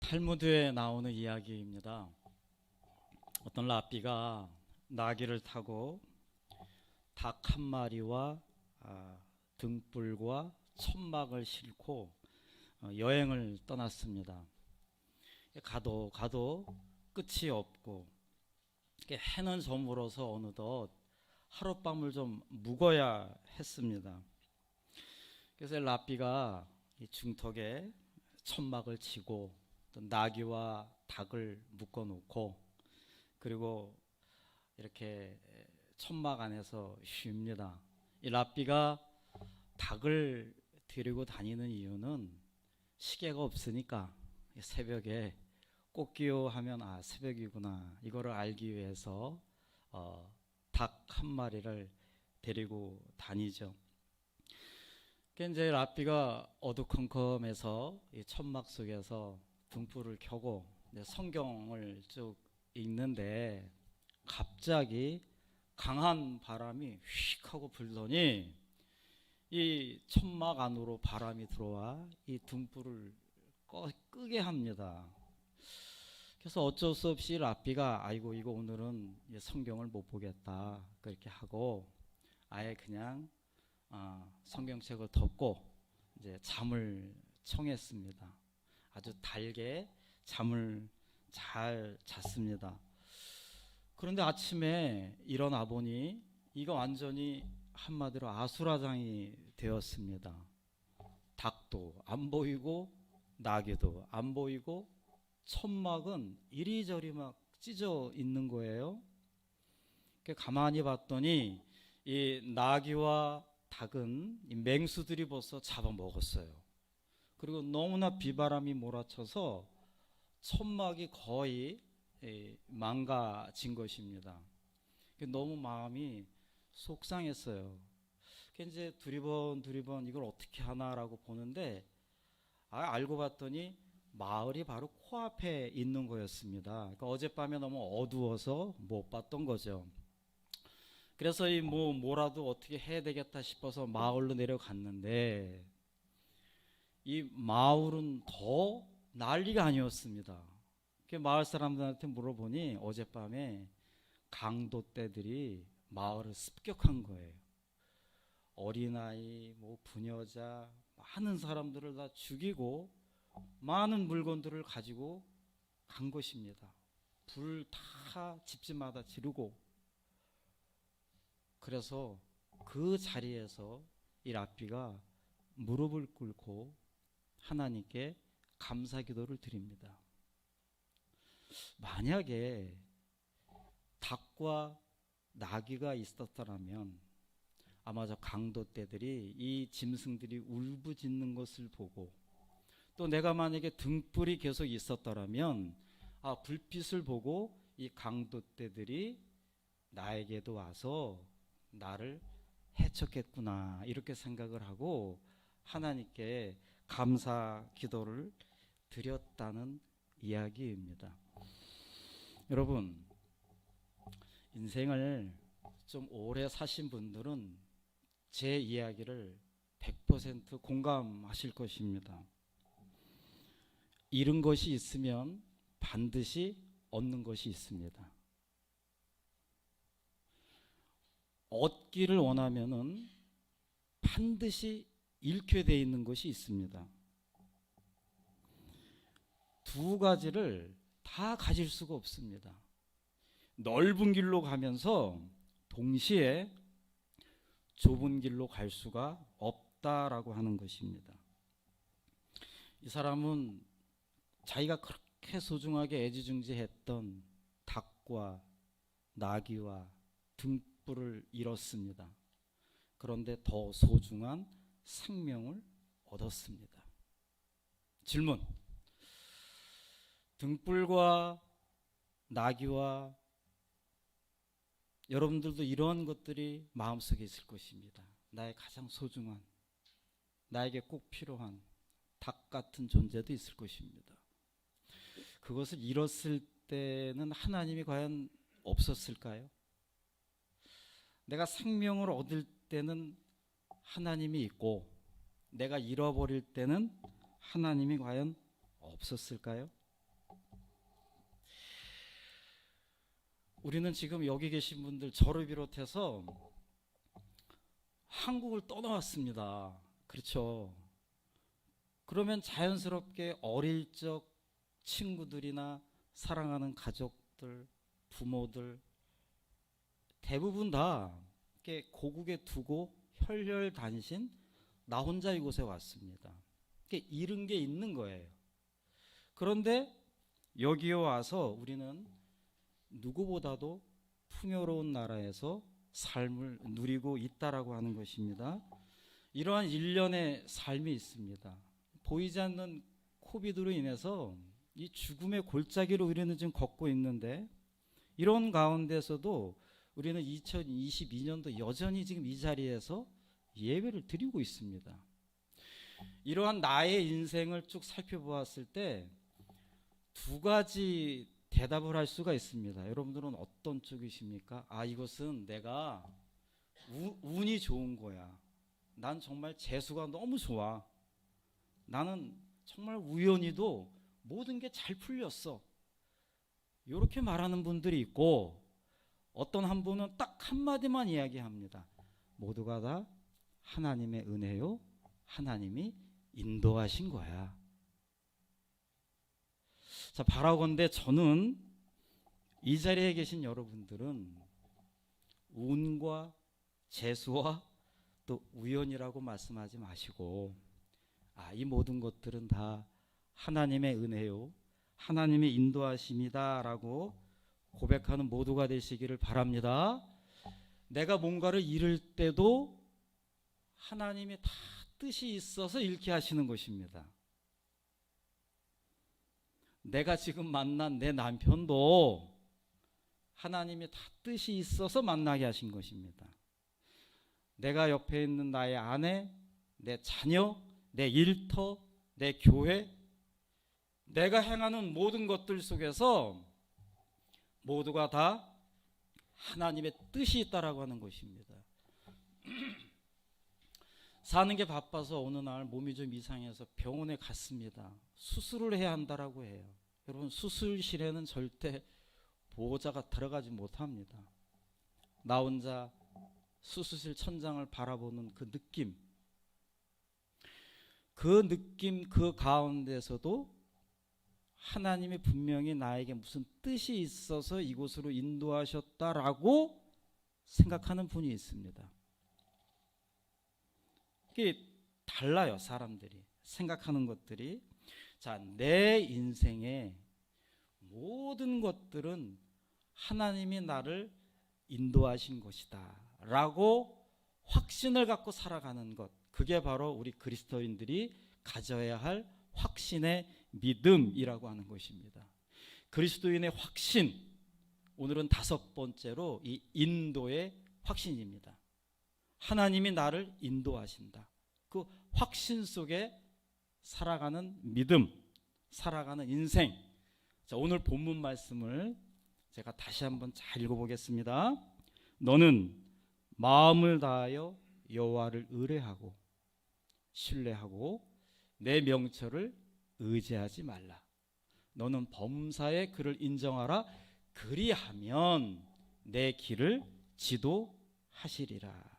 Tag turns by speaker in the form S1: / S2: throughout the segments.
S1: 탈무드에 나오는 이야기입니다. 어떤 랍비가 나귀를 타고 닭 한 마리와 등불과 천막을 싣고 여행을 떠났습니다. 가도 가도 끝이 없고 해는 저물어서 어느덧 하룻밤을 좀 묵어야 했습니다. 그래서 랍비가 이 중턱에 천막을 치고 또 나귀와 닭을 묶어 놓고 그리고 이렇게 천막 안에서 쉽니다. 이 랍비가 닭을 데리고 다니는 이유는 시계가 없으니까 새벽에 꽃기요 하면 새벽이구나 이거를 알기 위해서 닭 한 마리를 데리고 다니죠. 이제 랍비가 어두컴컴해서 이 천막 속에서 등불을 켜고 성경을 쭉 읽는데 갑자기 강한 바람이 휙 하고 불더니 이 천막 안으로 바람이 들어와 이 등불을 끄게 합니다. 그래서 어쩔 수 없이 랍비가 아이고 이거 오늘은 성경을 못 보겠다 그렇게 하고 아예 그냥 성경책을 덮고 이제 잠을 청했습니다. 아주 달게 잠을 잘 잤습니다. 그런데 아침에 일어나 보니 이거 완전히 한마디로 아수라장이 되었습니다. 닭도 안 보이고 나귀도 안 보이고 천막은 이리저리 막 찢어 있는 거예요. 가만히 봤더니 이 나귀와 닭은 이 맹수들이 벌써 잡아먹었어요. 그리고 너무나 비바람이 몰아쳐서 천막이 거의 망가진 것입니다. 너무 마음이 속상했어요. 이제 두리번 이걸 어떻게 하나라고 보는데 알고 봤더니 마을이 바로 코앞에 있는 거였습니다. 그러니까 어젯밤에 너무 어두워서 못 봤던 거죠. 그래서 뭐라도 어떻게 해야 되겠다 싶어서 마을로 내려갔는데 이 마을은 더 난리가 아니었습니다. 마을 사람들한테 물어보니 어젯밤에 강도떼들이 마을을 습격한 거예요. 어린아이, 부녀자, 많은 사람들을 다 죽이고 많은 물건들을 가지고 간 것입니다. 불 다 집집마다 지르고 그래서 그 자리에서 이 랍비가 무릎을 꿇고 하나님께 감사 기도를 드립니다. 만약에 닭과 나귀가 있었더라면 아마 저 강도떼들이 이 짐승들이 울부짖는 것을 보고 또 내가 만약에 등불이 계속 있었더라면 불빛을 보고 이 강도떼들이 나에게도 와서 나를 해쳤겠구나 이렇게 생각을 하고 하나님께 감사 기도를 드렸다는 이야기입니다. 여러분, 인생을 좀 오래 사신 분들은 제 이야기를 100% 공감하실 것입니다. 잃은 것이 있으면 반드시 얻는 것이 있습니다. 얻기를 원하면은 반드시 잃게 되어 있는 것이 있습니다. 두 가지를 다 가질 수가 없습니다. 넓은 길로 가면서 동시에 좁은 길로 갈 수가 없다라고 하는 것입니다. 이 사람은 자기가 그렇게 소중하게 애지중지했던 닭과 나귀와 등불을 잃었습니다. 그런데 더 소중한 생명을 얻었습니다. 질문: 등불과 나귀와 여러분들도 이런 것들이 마음속에 있을 것입니다. 나의 가장 소중한, 나에게 꼭 필요한 닭 같은 존재도 있을 것입니다. 그것을 잃었을 때는 하나님이 과연 없었을까요? 내가 생명을 얻을 때는 하나님이 있고 내가 잃어버릴 때는 하나님이 과연 없었을까요? 우리는 지금 여기 계신 분들 저를 비롯해서 한국을 떠나왔습니다. 그렇죠? 그러면 자연스럽게 어릴 적 친구들이나 사랑하는 가족들, 부모들 대부분 다 이렇게 고국에 두고 혈혈단신 나 혼자 이곳에 왔습니다. 이렇게 잃은 게 있는 거예요. 그런데 여기에 와서 우리는 누구보다도 풍요로운 나라에서 삶을 누리고 있다라고 하는 것입니다. 이러한 일련의 삶이 있습니다. 보이지 않는 코비드로 인해서 이 죽음의 골짜기로 우리는 지금 걷고 있는데, 이런 가운데서도 우리는 2022년도 여전히 지금 이 자리에서 예배를 드리고 있습니다. 이러한 나의 인생을 쭉 살펴보았을 때 두 가지 대답을 할 수가 있습니다. 여러분들은 어떤 쪽이십니까? 이것은 내가 운이 좋은 거야. 난 정말 재수가 너무 좋아. 나는 정말 우연히도 모든 게 잘 풀렸어. 이렇게 말하는 분들이 있고, 어떤 한 분은 딱 한마디만 이야기합니다. 모두가 다 하나님의 은혜요, 하나님이 인도하신 거야. 자, 바라건대 저는 이 자리에 계신 여러분들은 운과 재수와 또 우연이라고 말씀하지 마시고, 이 모든 것들은 다 하나님의 은혜요, 하나님의 인도하심이다 라고 고백하는 모두가 되시기를 바랍니다. 내가 뭔가를 잃을 때도 하나님이 다 뜻이 있어서 잃게 하시는 것입니다. 내가 지금 만난 내 남편도 하나님이 다 뜻이 있어서 만나게 하신 것입니다. 내가 옆에 있는 나의 아내, 내 자녀, 내 일터, 내 교회, 내가 행하는 모든 것들 속에서 모두가 다 하나님의 뜻이 있다라고 하는 것입니다. 사는 게 바빠서 어느 날 몸이 좀 이상해서 병원에 갔습니다. 수술을 해야 한다라고 해요. 여러분, 수술실에는 절대 보호자가 들어가지 못합니다. 나 혼자 수술실 천장을 바라보는 그 느낌, 그 가운데서도 하나님이 분명히 나에게 무슨 뜻이 있어서 이곳으로 인도하셨다라고 생각하는 분이 있습니다. 이게 달라요, 사람들이 생각하는 것들이. 자, 내 인생의 모든 것들은 하나님이 나를 인도하신 것이다 라고 확신을 갖고 살아가는 것, 그게 바로 우리 그리스도인들이 가져야 할 확신의 믿음이라고 하는 것입니다. 그리스도인의 확신, 오늘은 5번째로 이 인도의 확신입니다. 하나님이 나를 인도하신다. 그 확신 속에 살아가는 믿음, 살아가는 인생. 자, 오늘 본문 말씀을 제가 다시 한번 잘 읽어보겠습니다. 너는 마음을 다하여 여호와를 의뢰하고 신뢰하고 내 명철을 의지하지 말라. 너는 범사에 그를 인정하라. 그리하면 내 길을 지도하시리라.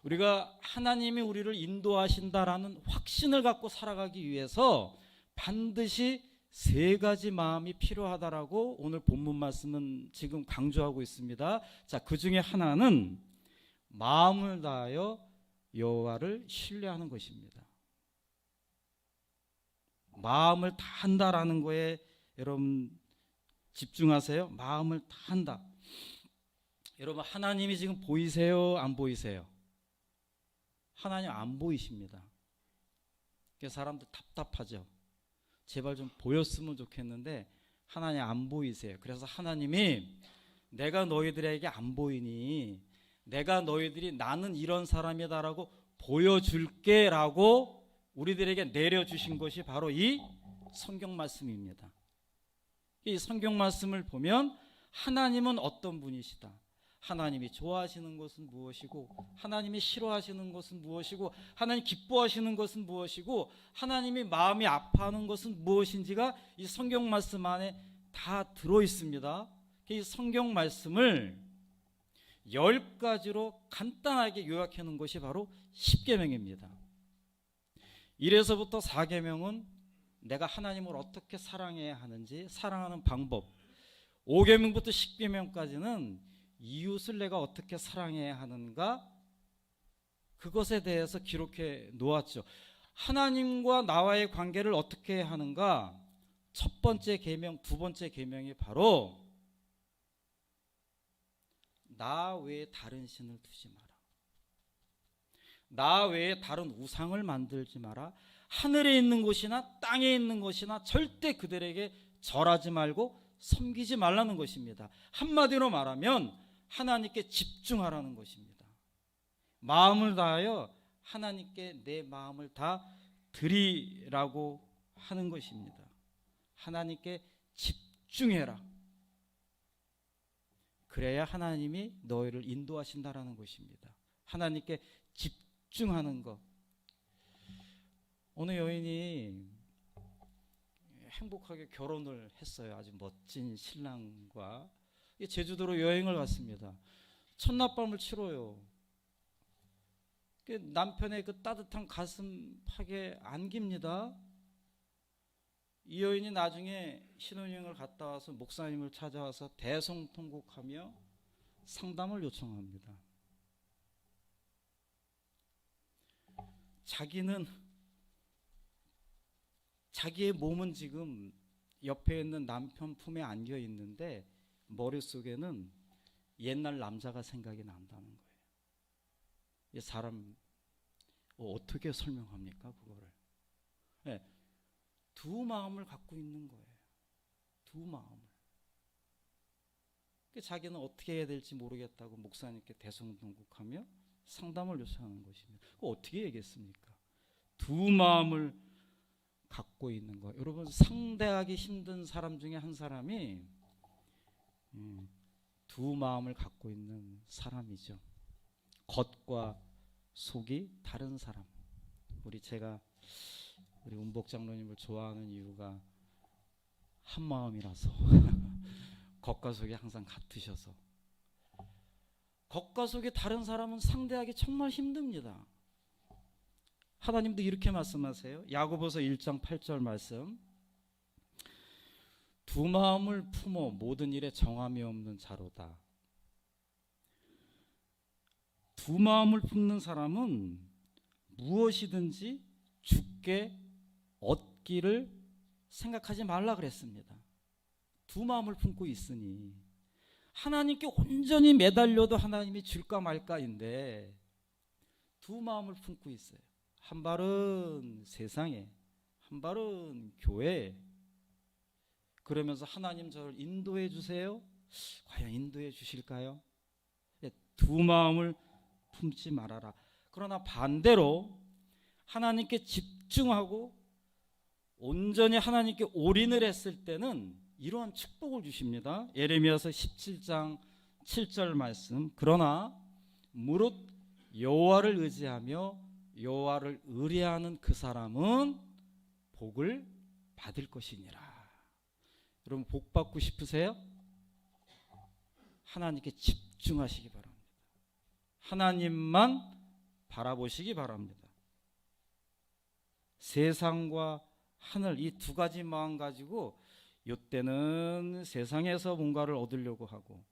S1: 우리가 하나님이 우리를 인도하신다라는 확신을 갖고 살아가기 위해서 반드시 3가지 마음이 필요하다라고 오늘 본문 말씀은 지금 강조하고 있습니다. 자, 그 중에 하나는 마음을 다하여 여호와를 신뢰하는 것입니다. 마음을 다한다라는 거에 여러분 집중하세요. 마음을 다한다. 여러분, 하나님이 지금 보이세요? 안 보이세요? 하나님 안 보이십니다. 그래서 사람들 답답하죠. 제발 좀 보였으면 좋겠는데 하나님 안 보이세요. 그래서 하나님이 내가 너희들에게 안 보이니 내가 너희들이 나는 이런 사람이다라고 보여줄게 라고 우리들에게 내려주신 것이 바로 이 성경 말씀입니다. 이 성경 말씀을 보면 하나님은 어떤 분이시다, 하나님이 좋아하시는 것은 무엇이고 하나님이 싫어하시는 것은 무엇이고 하나님 기뻐하시는 것은 무엇이고 하나님이 마음이 아파하는 것은 무엇인지가 이 성경 말씀 안에 다 들어있습니다. 이 성경 말씀을 10가지로 간단하게 요약해 놓은 것이 바로 10계명입니다. 1에서부터 4계명은 내가 하나님을 어떻게 사랑해야 하는지, 사랑하는 방법, 5계명부터 10계명까지는 이웃을 내가 어떻게 사랑해야 하는가, 그것에 대해서 기록해 놓았죠. 하나님과 나와의 관계를 어떻게 해야 하는가, 첫 번째 계명, 두 번째 계명이 바로 나 외에 다른 신을 두지 마라. 나 외에 다른 우상을 만들지 마라. 하늘에 있는 곳이나 땅에 있는 것이나 절대 그들에게 절하지 말고 섬기지 말라는 것입니다. 한마디로 말하면 하나님께 집중하라는 것입니다. 마음을 다하여 하나님께 내 마음을 다 드리라고 하는 것입니다. 하나님께 집중해라. 그래야 하나님이 너희를 인도하신다라는 것입니다. 하나님께 집중하는 것. 어느 여인이 행복하게 결혼을 했어요. 아주 멋진 신랑과 제주도로 여행을 갔습니다. 첫날밤을 치러요. 남편의 그 따뜻한 가슴팍에 안깁니다. 이 여인이 나중에 신혼여행을 갔다 와서 목사님을 찾아와서 대성통곡하며 상담을 요청합니다. 자기의 몸은 지금 옆에 있는 남편 품에 안겨 있는데 머릿속에는 옛날 남자가 생각이 난다는 거예요. 이 사람 어떻게 설명합니까? 그거를. 네, 두 마음을 갖고 있는 거예요. 두 마음을. 자기는 어떻게 해야 될지 모르겠다고 목사님께 대성통곡하며 상담을 요청하는 것입니다. 어떻게 얘기했습니까? 두 마음을 갖고 있는 거. 여러분, 상대하기 힘든 사람 중에 한 사람이 두 마음을 갖고 있는 사람이죠. 겉과 속이 다른 사람. 제가 우리 운복 장로님을 좋아하는 이유가 한 마음이라서 겉과 속이 항상 같으셔서. 겉과 속이 다른 사람은 상대하기 정말 힘듭니다. 하나님도 이렇게 말씀하세요. 야고보서 1장 8절 말씀. 두 마음을 품어 모든 일에 정함이 없는 자로다. 두 마음을 품는 사람은 무엇이든지 주께 얻기를 생각하지 말라 그랬습니다. 두 마음을 품고 있으니 하나님께 온전히 매달려도 하나님이 줄까 말까인데 두 마음을 품고 있어요. 한 발은 세상에, 한 발은 교회에. 그러면서 하나님 저를 인도해 주세요. 과연 인도해 주실까요? 두 마음을 품지 말아라. 그러나 반대로 하나님께 집중하고 온전히 하나님께 올인을 했을 때는 이러한 축복을 주십니다. 예레미야서 17장 7절 말씀. 그러나 무릇 여호와를 의지하며 여호와를 의뢰하는 그 사람은 복을 받을 것이니라. 여러분, 복 받고 싶으세요? 하나님께 집중하시기 바랍니다. 하나님만 바라보시기 바랍니다. 세상과 하늘, 이 두 가지 마음 가지고 요때는 세상에서 뭔가를 얻으려고 하고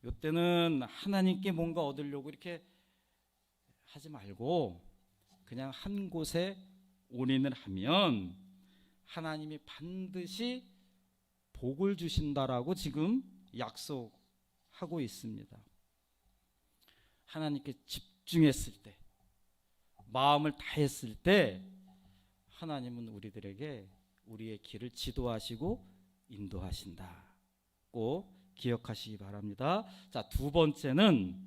S1: 요때는 하나님께 뭔가 얻으려고 이렇게 하지 말고 그냥 한 곳에 올인을 하면 하나님이 반드시 복을 주신다라고 지금 약속하고 있습니다. 하나님께 집중했을 때, 마음을 다했을 때 하나님은 우리들에게 우리의 길을 지도하시고 인도하신다. 꼭 기억하시기 바랍니다. 자, 두 번째는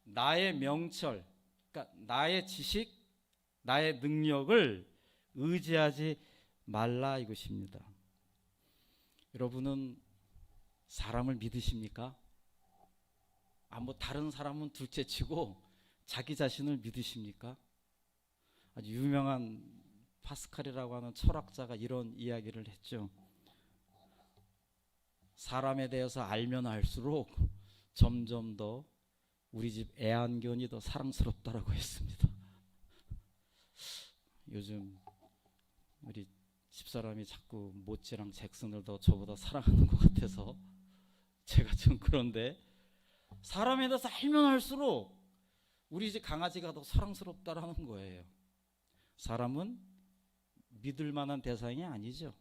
S1: 나의 명철, 그러니까 나의 지식, 나의 능력을 의지하지 말라 이것입니다. 여러분은 사람을 믿으십니까? 뭐 다른 사람은 둘째치고 자기 자신을 믿으십니까? 아주 유명한 파스칼이라고 하는 철학자가 이런 이야기를 했죠. 사람에 대해서 알면 알수록 점점 더 우리 집 애완견이 더 사랑스럽다라고 했습니다. 요즘 우리 집사람이 자꾸 모찌랑 잭슨을 더 저보다 사랑하는 것 같아서 제가 좀 그런데, 사람에 대해서 알면 알수록 우리 집 강아지가 더 사랑스럽다라는 거예요. 사람은 믿을 만한 대상이 아니죠.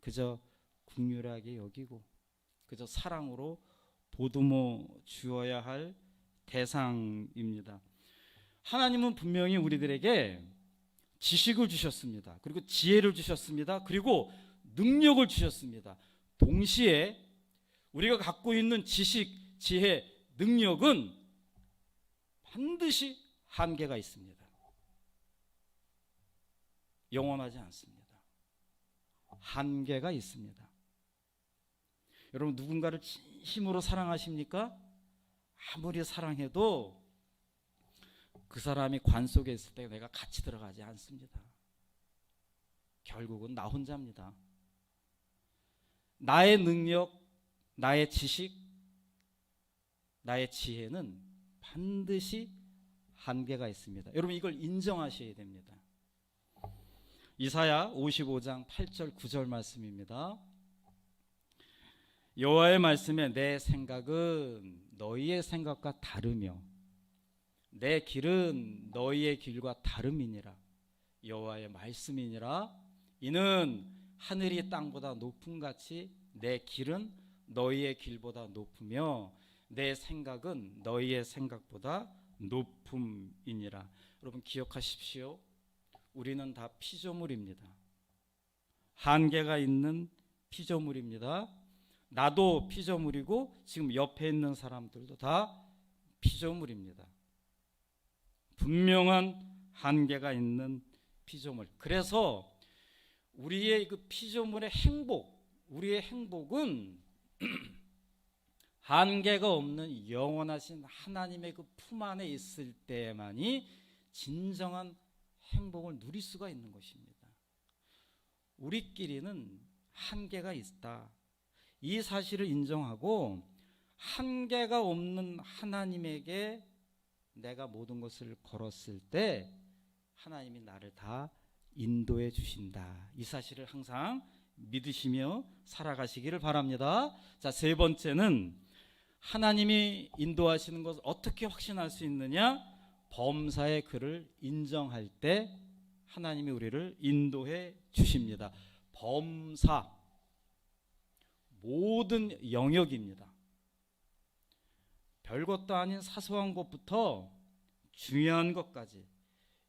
S1: 그저 긍휼하게 여기고 그저 사랑으로 보듬어 주어야 할 대상입니다. 하나님은 분명히 우리들에게 지식을 주셨습니다. 그리고 지혜를 주셨습니다. 그리고 능력을 주셨습니다. 동시에 우리가 갖고 있는 지식, 지혜, 능력은 반드시 한계가 있습니다. 영원하지 않습니다. 한계가 있습니다. 여러분, 누군가를 진심으로 사랑하십니까? 아무리 사랑해도 그 사람이 관 속에 있을 때 내가 같이 들어가지 않습니다. 결국은 나 혼자입니다. 나의 능력, 나의 지식, 나의 지혜는 반드시 한계가 있습니다. 여러분, 이걸 인정하셔야 됩니다. 이사야 55장 8절 9절 말씀입니다. 여호와의 말씀에 내 생각은 너희의 생각과 다르며 내 길은 너희의 길과 다름이니라. 여호와의 말씀이니라. 이는 하늘이 땅보다 높음같이 내 길은 너희의 길보다 높으며 내 생각은 너희의 생각보다 높음이니라. 여러분, 기억하십시오. 우리는 다 피조물입니다. 한계가 있는 피조물입니다. 나도 피조물이고 지금 옆에 있는 사람들도 다 피조물입니다. 분명한 한계가 있는 피조물. 그래서 우리의 그 피조물의 행복, 우리의 행복은 한계가 없는 영원하신 하나님의 그 품 안에 있을 때만이 진정한 행복을 누릴 수가 있는 것입니다. 우리끼리는 한계가 있다. 이 사실을 인정하고 한계가 없는 하나님에게 내가 모든 것을 걸었을 때 하나님이 나를 다 인도해 주신다. 이 사실을 항상 믿으시며 살아가시기를 바랍니다. 자, 세 번째는 하나님이 인도하시는 것을 어떻게 확신할 수 있느냐? 범사의 그를 인정할 때 하나님이 우리를 인도해 주십니다. 범사, 모든 영역입니다. 별것도 아닌 사소한 것부터 중요한 것까지,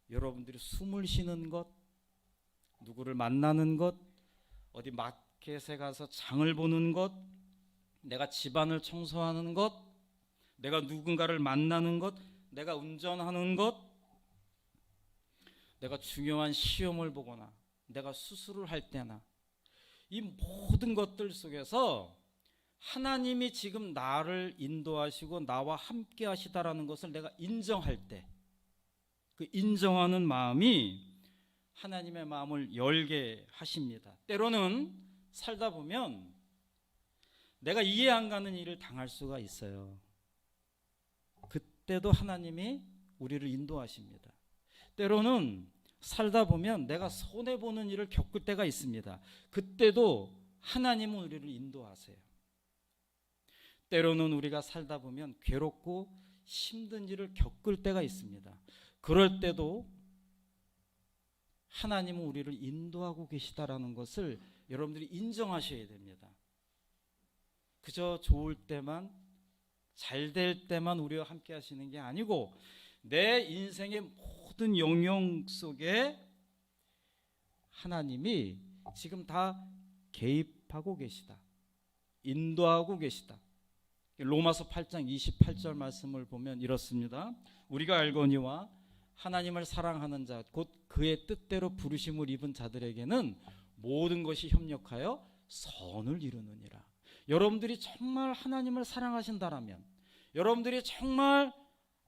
S1: 여러분들이 숨을 쉬는 것, 누구를 만나는 것, 어디 마켓에 가서 장을 보는 것, 내가 집안을 청소하는 것, 내가 누군가를 만나는 것, 내가 운전하는 것, 내가 중요한 시험을 보거나 내가 수술을 할 때나, 이 모든 것들 속에서 하나님이 지금 나를 인도하시고 나와 함께 하시다라는 것을 내가 인정할 때, 그 인정하는 마음이 하나님의 마음을 열게 하십니다. 때로는 살다 보면 내가 이해 안 가는 일을 당할 수가 있어요. 그때도 하나님이 우리를 인도하십니다. 때로는 살다 보면 내가 손해보는 일을 겪을 때가 있습니다. 그때도 하나님은 우리를 인도하세요. 때로는 우리가 살다 보면 괴롭고 힘든 일을 겪을 때가 있습니다. 그럴 때도 하나님은 우리를 인도하고 계시다라는 것을 여러분들이 인정하셔야 됩니다. 그저 좋을 때만, 잘 될 때만 우리와 함께 하시는 게 아니고 내 인생의 모든 영역 속에 하나님이 지금 다 개입하고 계시다, 인도하고 계시다. 로마서 8장 28절 말씀을 보면 이렇습니다. 우리가 알거니와 하나님을 사랑하는 자 곧 그의 뜻대로 부르심을 입은 자들에게는 모든 것이 협력하여 선을 이루느니라. 여러분들이 정말 하나님을 사랑하신다라면, 여러분들이 정말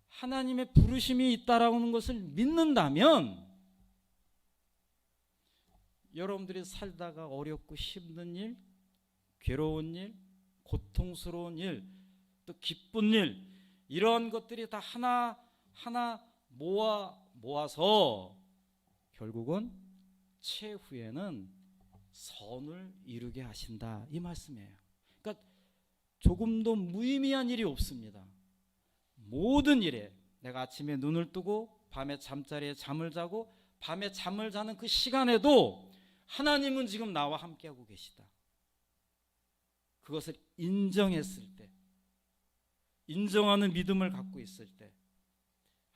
S1: 하나님의 부르심이 있다라는 것을 믿는다면, 여러분들이 살다가 어렵고 힘든 일, 괴로운 일, 고통스러운 일, 또 기쁜 일, 이런 것들이 다 하나하나 모아서 결국은 최후에는 선을 이루게 하신다, 이 말씀이에요. 그러니까 조금도 무의미한 일이 없습니다. 모든 일에 내가 아침에 눈을 뜨고 밤에 잠자리에 잠을 자고 밤에 잠을 자는 그 시간에도 하나님은 지금 나와 함께하고 계시다. 그것을 인정했을 때, 인정하는 믿음을 갖고 있을 때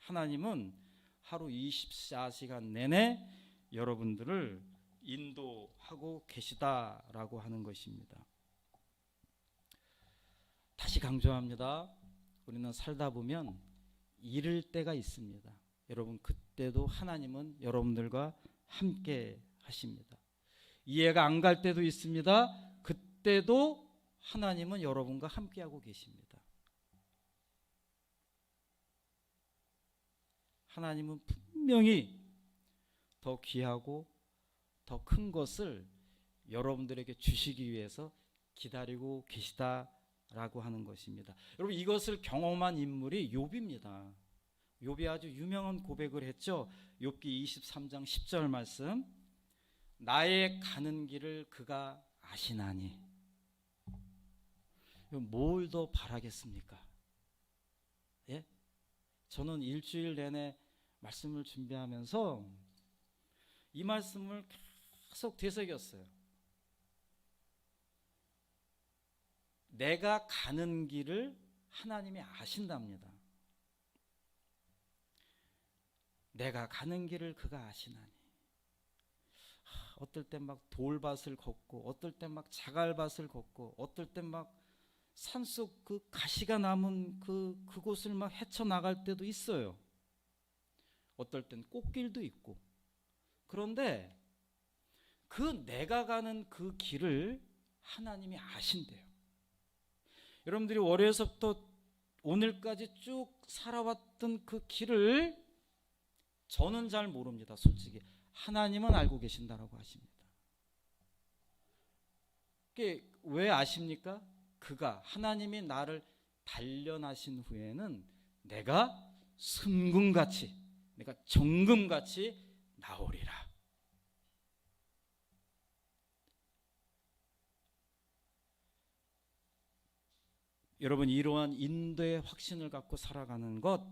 S1: 하나님은 하루 24시간 내내 여러분들을 인도하고 계시다라고 하는 것입니다. 다시 강조합니다. 우리는 살다 보면 잃을 때가 있습니다. 여러분, 그때도 하나님은 여러분들과 함께 하십니다. 이해가 안 갈 때도 있습니다. 그때도 하나님은 여러분과 함께하고 계십니다. 하나님은 분명히 더 귀하고 더 큰 것을 여러분들에게 주시기 위해서 기다리고 계시다라고 하는 것입니다. 여러분, 이것을 경험한 인물이 욥입니다. 욥이 아주 유명한 고백을 했죠. 욥기 23장 10절 말씀. 나의 가는 길을 그가 아시나니. 뭘 더 바라겠습니까? 예? 저는 일주일 내내 말씀을 준비하면서 이 말씀을 계속 되새겼어요. 내가 가는 길을 하나님이 아신답니다. 내가 가는 길을 그가 아시나니. 어떨 땐 막 돌밭을 걷고, 어떨 땐 막 자갈밭을 걷고, 어떨 땐 막 산속 그 가시가 남은 그곳을 막 헤쳐나갈 때도 있어요. 어떨 땐 꽃길도 있고. 그런데 그 내가 가는 그 길을 하나님이 아신대요. 여러분들이 월요일서부터 오늘까지 쭉 살아왔던 그 길을 저는 잘 모릅니다. 솔직히 하나님은 알고 계신다라고 하십니다. 그게 왜 아십니까? 그가, 하나님이 나를 단련하신 후에는 내가 순금같이, 내가 정금같이 나오리라. 여러분, 이러한 인도의 확신을 갖고 살아가는 것,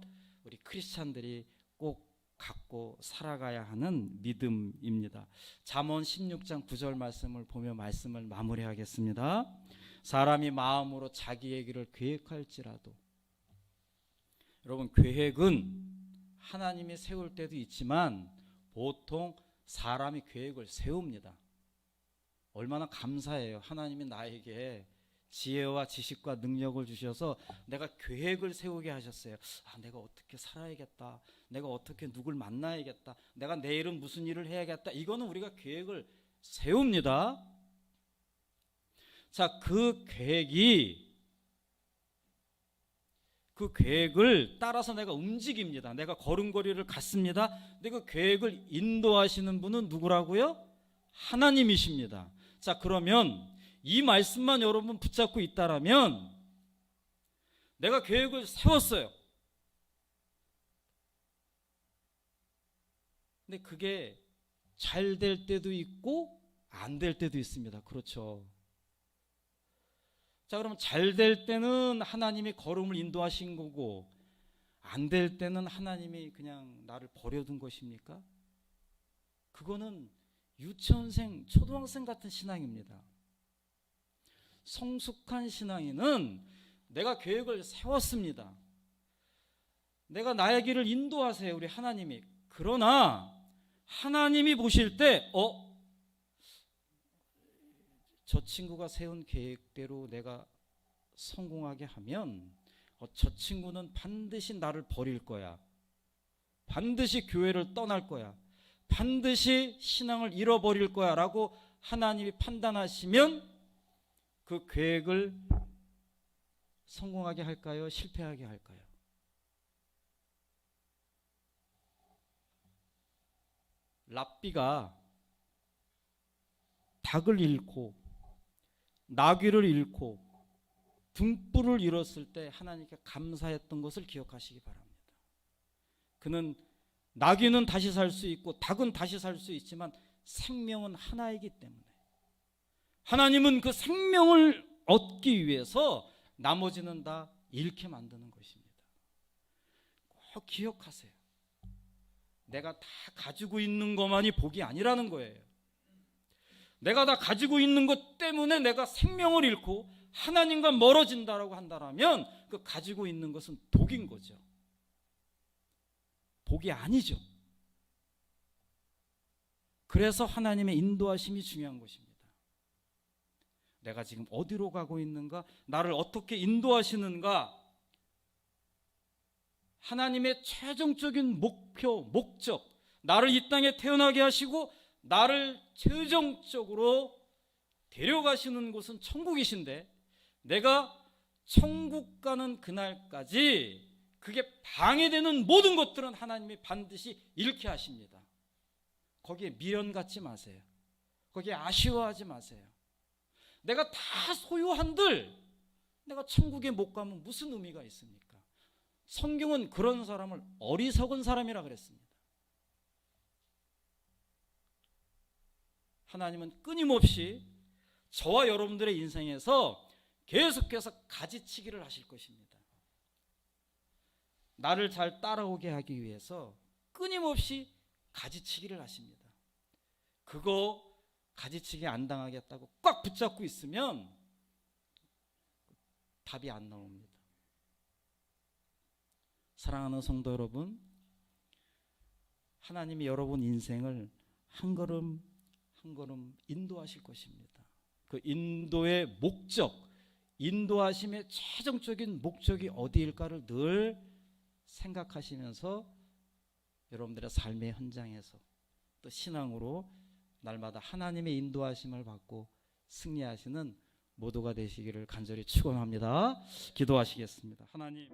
S1: 우리 크리스찬들이 꼭 갖고 살아가야 하는 믿음입니다. 잠언 16장 9절 말씀을 보며 말씀을 마무리하겠습니다. 사람이 마음으로 자기의 길을 계획할지라도. 여러분, 계획은 하나님이 세울 때도 있지만 보통 사람이 계획을 세웁니다. 얼마나 감사해요. 하나님이 나에게 지혜와 지식과 능력을 주셔서 내가 계획을 세우게 하셨어요. 내가 어떻게 살아야겠다. 내가 어떻게 누굴 만나야겠다. 내가 내일은 무슨 일을 해야겠다. 이거는 우리가 계획을 세웁니다. 자, 그 계획을 따라서 내가 움직입니다. 내가 걸음걸이를 갖습니다. 근데 그 계획을 인도하시는 분은 누구라고요? 하나님이십니다. 자, 그러면 이 말씀만 여러분 붙잡고 있다라면 내가 계획을 세웠어요. 근데 그게 잘 될 때도 있고 안 될 때도 있습니다. 그렇죠. 자, 그러면 잘 될 때는 하나님이 걸음을 인도하신 거고 안 될 때는 하나님이 그냥 나를 버려둔 것입니까? 그거는 유치원생, 초등학생 같은 신앙입니다. 성숙한 신앙인은 내가 계획을 세웠습니다. 내가 나의 길을 인도하세요, 우리 하나님이. 그러나 하나님이 보실 때 저 친구가 세운 계획대로 내가 성공하게 하면 저 친구는 반드시 나를 버릴 거야. 반드시 교회를 떠날 거야. 반드시 신앙을 잃어버릴 거야 라고 하나님이 판단하시면 그 계획을 성공하게 할까요? 실패하게 할까요? 랍비가 닭을 잃고 나귀를 잃고 등불을 잃었을 때 하나님께 감사했던 것을 기억하시기 바랍니다. 그는 나귀는 다시 살 수 있고 닭은 다시 살 수 있지만 생명은 하나이기 때문에 하나님은 그 생명을 얻기 위해서 나머지는 다 잃게 만드는 것입니다. 꼭 기억하세요. 내가 다 가지고 있는 것만이 복이 아니라는 거예요. 내가 다 가지고 있는 것 때문에 내가 생명을 잃고 하나님과 멀어진다라고 한다면 그 가지고 있는 것은 독인 거죠. 복이 아니죠. 그래서 하나님의 인도하심이 중요한 것입니다. 내가 지금 어디로 가고 있는가? 나를 어떻게 인도하시는가? 하나님의 최종적인 목표, 목적, 나를 이 땅에 태어나게 하시고 나를 최종적으로 데려가시는 곳은 천국이신데 내가 천국 가는 그날까지 그게 방해되는 모든 것들은 하나님이 반드시 잃게 하십니다. 거기에 미련 갖지 마세요. 거기에 아쉬워하지 마세요. 내가 다 소유한들 내가 천국에 못 가면 무슨 의미가 있습니까? 성경은 그런 사람을 어리석은 사람이라 그랬습니다. 하나님은 끊임없이 저와 여러분들의 인생에서 계속해서 가지치기를 하실 것입니다. 나를 잘 따라오게 하기 위해서 끊임없이 가지치기를 하십니다. 그거 가지치기 안 당하겠다고 꽉 붙잡고 있으면 답이 안 나옵니다. 사랑하는 성도 여러분, 하나님이 여러분 인생을 한 걸음 한 걸음 인도하실 것입니다. 그 인도의 목적, 인도하심의 최종적인 목적이 어디일까를 늘 생각하시면서 여러분들의 삶의 현장에서 또 신앙으로 날마다 하나님의 인도하심을 받고 승리하시는 모두가 되시기를 간절히 축원합니다. 기도하시겠습니다. 하나님,